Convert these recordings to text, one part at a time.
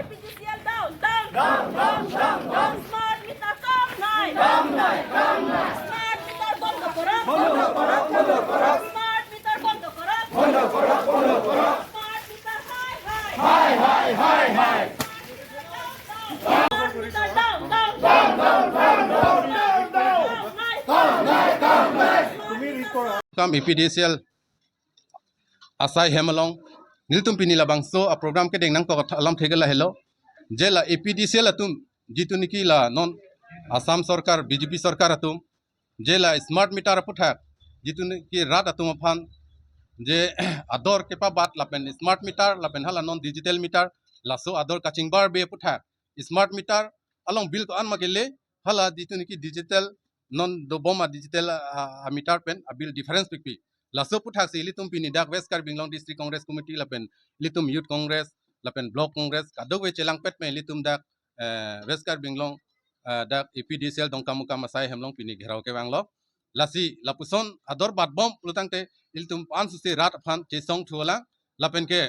APTCL down. Smart meter come nine. Smart meter বন্ধ করো। Smart meter বন্ধ করো। Smart meter high. Smart meter down. Kam EPDCL asai hemalong niltum pinila bangso a program ke deng nang ko alam thegela hello jela EPDCL atum jitu niki la non Assam sarkar BJP sarkar atum jela smart meter puthak jitu niki rat atum phan je ador ke pa bat lapen smart meter lapen hala non digital meter laso ador kaching bar be puthak smart meter along bill ko an magele hala jitu niki digital non do boma digital meter pen a bill difference pipi laso puthak se litum pini dak west karbing long district congress committee lapen litum youth congress lapen block congress kadok we chelang pet me litum dak west karbing long dak EPDCL dongkamuka masai hemlong pini gherao ke banglo lasi lapuson ador bat bom lutangte iltum ansu se rat phan chesong thuala lapen ke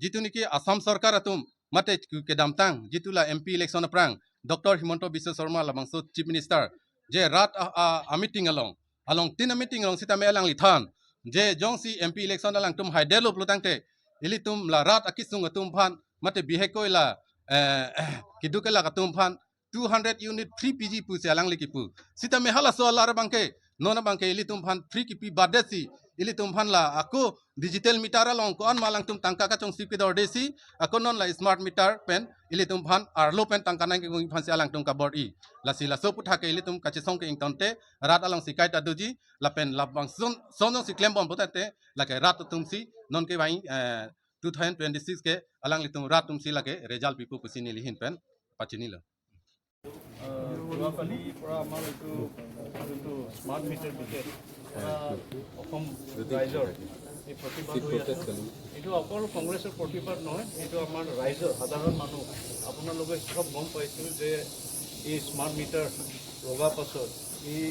jitu niki Assam sarkar atum mate ke damtang jitula MP election aprang Dr. Himanto Biswa Sarma labangso chief minister je rat a meeting along tin meeting along sita melang lithan je jongsi MP election alang tum haidelo plutangte ilitum la rat akisung atum phan mate bihekoila kidukela katum phan 200 unit free PG pu se alang likipu sita me hala so lar bangke nona bangke ilitum phan free kipi badesi ilitum phan la ako digital meter along ko an malang tum tangka ka chong sip ke dor desi ako non la smart meter pen ilitum phan arlo pen tangka nang ke phan se alang tum ka bor I la sila so putha ke ilitum ka chesong ke ingtonte rat along sikai ta doji la pen la bang son si klem bom botate la ke rat tum si non ke bai 2026 ke alang litum rat tum si la ke result pipu pusini lihin pen pachini la যোৱাকালিৰ পৰা আমাৰ এইটো যোনটো smart meter বিশেষ অসম ৰাইজৰ এই প্ৰতিবাদ হৈ আছে এইটো অকল কংগ্ৰেছৰ প্ৰতিবাদ নহয় এইটো আমাৰ ৰাইজৰ সাধাৰণ মানুহ আপোনালোকে চব গম পাইছোঁ যে এই স্মাৰ্ট মিটাৰ লগা পাছত এই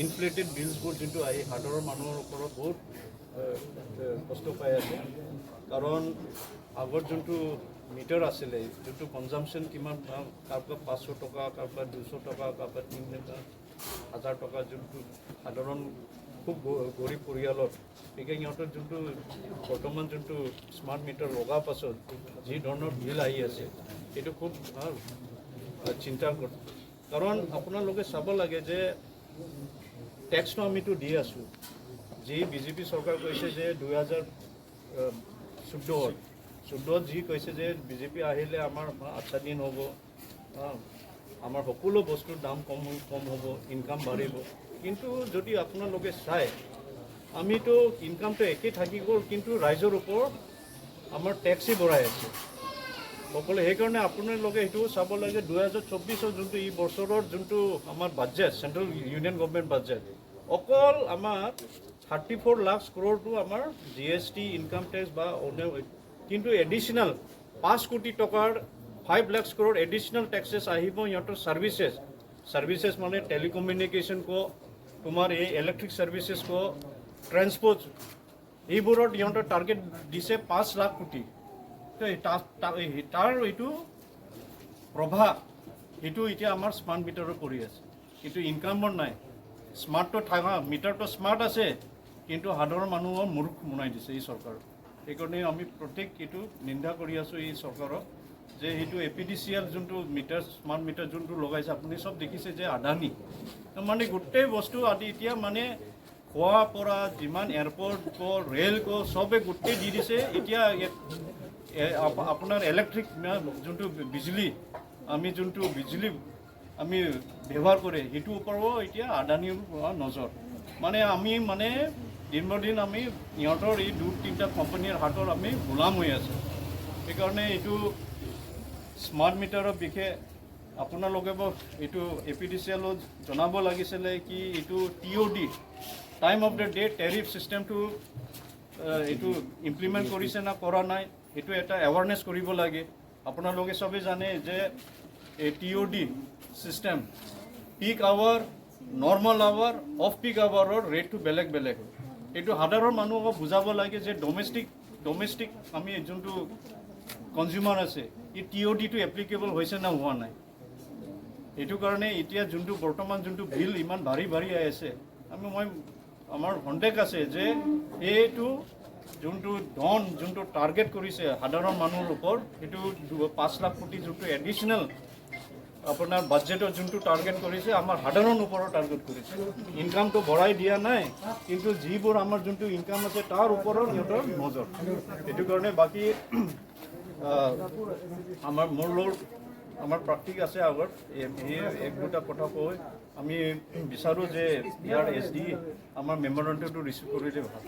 ইনফ্লেটেড বিলছবোৰ যোনটো আহি সাধাৰণ মানুহৰ ওপৰত বহুত কষ্ট পাই আছে কাৰণ আগৰ যোনটো মিটাৰ আছিলে যোনটো কনজামশ্যন কিমান কাৰোবাৰ 500 টকা কাৰোবাৰ 200 টকা কাৰোবাৰ 3000 টকা যোনটো সাধাৰণ খুব গৰীব পৰিয়ালত গতিকে সিহঁতৰ যোনটো বৰ্তমান যোনটো স্মাৰ্ট মিটাৰ লগাৰ পাছত যি ধৰণৰ বিল আহি আছে সেইটো খুব চিন্তাৰ কথা কাৰণ আপোনালোকে চাব লাগে যে টেক্সটো আমিতো দি আছোঁ যি বিজেপি চৰকাৰ কৈছে যে 2014 যি কৈছে যে বিজেপি আহিলে আমাৰ আচ্ছা দিন হ'ব আমাৰ সকলো বস্তুৰ দাম কম হ'ব ইনকাম বাঢ়িব কিন্তু যদি আপোনালোকে চাই আমিতো ইনকামটো একেই থাকি গ'ল কিন্তু ৰাইজৰ ওপৰত আমাৰ টেক্সই বঢ়াই আছে সকলো সেইকাৰণে আপোনালোকে এইটো চাব লাগে 2024 যোনটো এই বছৰৰ যোনটো আমাৰ budget central union government budget অকল আমাৰ 34 লাখ ক্ৰ'ৰটো আমাৰ GST ইনকাম টেক্স বা কিন্তু এডিশনাল 5 কোটি টকাৰ 5 লাখ ক্ৰ'ৰ এডিশনাল টেক্সেছ আহিব ইহঁতৰ সাৰ্ভিসেছ মানে টেলিকমিউনিকেশ্যন কো তোমাৰ এই ইলেক্ট্ৰিক সাৰ্ভিসেছ কো ট্ৰান্সপোৰ্ট এইবোৰত ইহঁতৰ টাৰ্গেট দিছে 5 লাখ কোটি তাৰ এইটো প্ৰভাৱ এইটো এতিয়া আমাৰ স্মাৰ্ট মিটাৰৰ কৰি আছে কিন্তু ইনকামৰ নাই স্মাৰ্টটো থাকা মিটাৰটো স্মাৰ্ট আছে কিন্তু সাধাৰণ মানুহৰ মূৰ্খ বনাই দিছে এই চৰকাৰ সেইকাৰণে আমি প্ৰত্যেক এইটো নিন্দা কৰি আছোঁ এই চৰকাৰক যে এইটো APDCL যোনটো মিটাৰ স্মাৰ্ট মিটাৰ যোনটো লগাইছে আপুনি চব দেখিছে যে আদানী মানে গোটেই বস্তু আদি এতিয়া মানে খোৱা পৰা যিমান এয়াৰপৰ্ট কো ৰেল কো চবে গোটেই দি দিছে এতিয়া আপোনাৰ ইলেক্ট্ৰিক যোনটো বিজুলী আমি যোনটো বিজুলী আমি ব্যৱহাৰ কৰে সেইটোৰ ওপৰত এতিয়া আদানীৰ নজৰ মানে আমি মানে দিন আমি ইহঁতৰ এই 2-3টা কোম্পানীৰ হাতৰ আমি গোলাম হৈ আছোঁ সেইকাৰণে এইটো স্মাৰ্ট মিটাৰৰ বিষয়ে আপোনালোকে এইটো APDCL জনাব লাগিছিলে কি এইটো TOD time of the day tariff চিষ্টেমটো এইটো ইমপ্লিমেণ্ট কৰিছে না কৰা নাই এইটো এটা এৱাৰনেছ কৰিব লাগে আপোনালোকে চবে জানে যে এই TOD system peak hour normal hour off peak আৱাৰৰ ৰেটটো বেলেগ এইটো সাধাৰণ মানুহক বুজাব লাগে যে ডমেষ্টিক ডমেষ্টিক আমি যোনটো কনজিউমাৰ আছে এই TOD টো এপ্লিকেবল হৈছে না হোৱা নাই এইটো কাৰণে এতিয়া যোনটো বৰ্তমান যোনটো বিল ইমান ভাৰী ভাৰী আহি আছে মই আমাৰ সন্দেহ আছে যে এইটো যোনটো ধন যোনটো টাৰ্গেট কৰিছে সাধাৰণ মানুহৰ ওপৰত এইটো 5 লাখ কোটি যোনটো এডিশ্যনেল আপোনাৰ বাজেটৰ যোনটো টাৰ্গেট কৰিছে আমাৰ সাধাৰণ ওপৰত টাৰ্গেট কৰিছে ইনকামটো বঢ়াই দিয়া নাই কিন্তু যিবোৰ আমাৰ যোনটো ইনকাম আছে তাৰ ওপৰত সিহঁতৰ নজৰ এইটো কাৰণে বাকী আমাৰ মোৰ লগত আমাৰ প্ৰাক্টিক আছে আগত এক দুটা কথা কৈ আমি বিচাৰোঁ যে ইয়াৰ SD আমাৰ মেমৰেণ্ডমটো ৰিচিভ কৰিলে ভাল